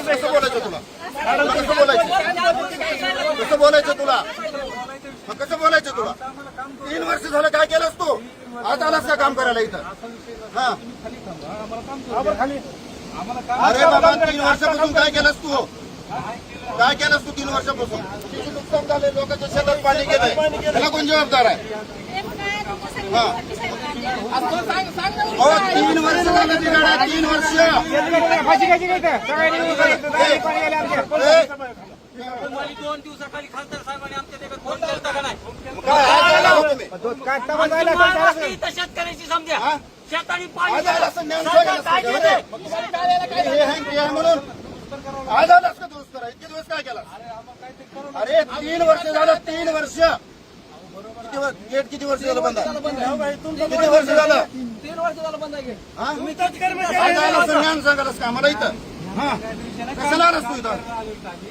कसं बोलायचं तुला? कसं बोलायचं तुला? मग कसं बोलायचं तुला? 3 वर्ष झालं काय केलंस तू? आज आलास का काम करायला इथं? हा अरे बाबा 3 वर्षापासून काय केलंस तू? काय केलंस तू 3 वर्षापासून? किती नुकसान झाले, लोकांच्या शेतात पाणी गेलंय, त्याला कोण जबाबदार आहे? हा 3 वर्ष झालं तिकडे, 3 वर्ष. दोन दिवसाखाली खासदार साहेबांनी आमच्या देखत फोन केला का नाही? शेतकऱ्याची समजा शेताने पाणी म्हणून आज आलास का दुरुस्त करा? इतके दिवस काय केला? अरे 3 वर्ष झालं, 3 वर्ष. गेट किती वर्ष झालं बंद आहे? किती वर्ष झालं? 3 वर्ष झालं बंद आहे. आज आलास ज्ञान सांगालास का आम्हाला इथं? हा कशाला आलास तू इथं?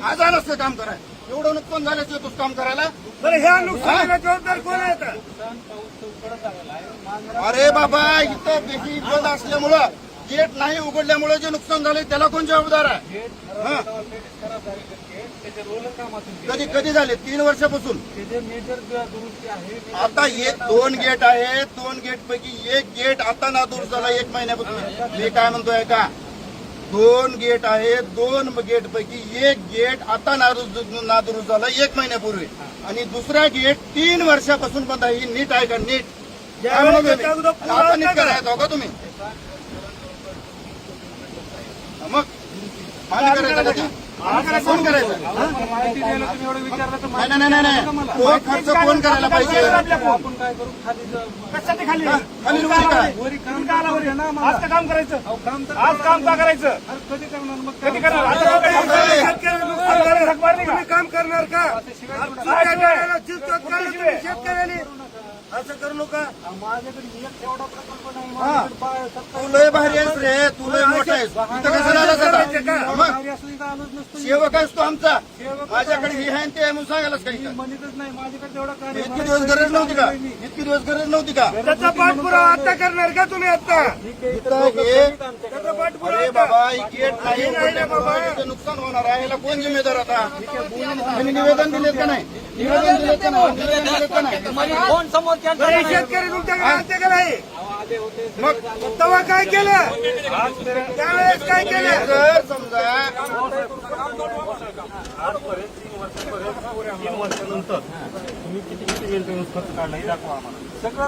आज आलास का काम करायला? एवढं नुकसान झाल्याचं येतोस काम करायला? जबाबदार कोण आहे? अरे बाबा इथं पेटी बंद असल्यामुळं, गेट नाही उघडल्यामुळे जे नुकसान झाले त्याला कोण जबाबदार आहे? कधी झाले? 3 वर्षापासून. आता 2 गेट आहेत, 2 गेट पैकी 1 गेट आता नादुरुस्त झाला 1 महिन्यापासून. मी काय म्हणतोय का? 2 गेट आहेत, 2 गेट पैकी 1 गेट आता नादुरुस्त झाला 1 महिन्यापूर्वी, आणि दुसरा गेट 3 वर्षापासून बंद आहे. ही नीट आहे का? नीट आता नीट करायचं का तुम्ही? मग पाणी करायचं का? कोण करायचं? नाही तो खर्च कोण करायला पाहिजे? खाली आज काम करायचं, आज काम का करायचं? कधी करणार? काम करणार का? शेतकऱ्याने असं करू नका. तू लय भारी आहेस रे, तू लय मोठा आहेस. इथं कशाला आलास आता? सेवक आहेस तू आमचा. माझ्याकडे हे आहे ते आहे म्हणून सांगायलाच का इथं? नाही माझ्याकडे तेवढा इतकी दिवस गरज नव्हती का? इतकी दिवस गरज नव्हती का? त्याचा पाठपुरावा आता करणार का तुम्ही? आता इथं हे त्याचा पाठपुरावा अरे बाबा ही गेट नाही उघडल्यामुळे नुकसान होणार आहे. याला कोण जिम्मेदार आता? त्यांनी निवेदन दिलेत का नाही? निवेदन दिलेत का नाही? निवेदन दिलेत का नाही? फोन समोर शेतकरी तुमच्याकडे आणते का नाही? मग तेव्हा काय केलं? त्यावेळेस काय केलं? जर समजा तुम्ही किती वेळ खर्च काढला हे दाखवा आम्हाला. सगळं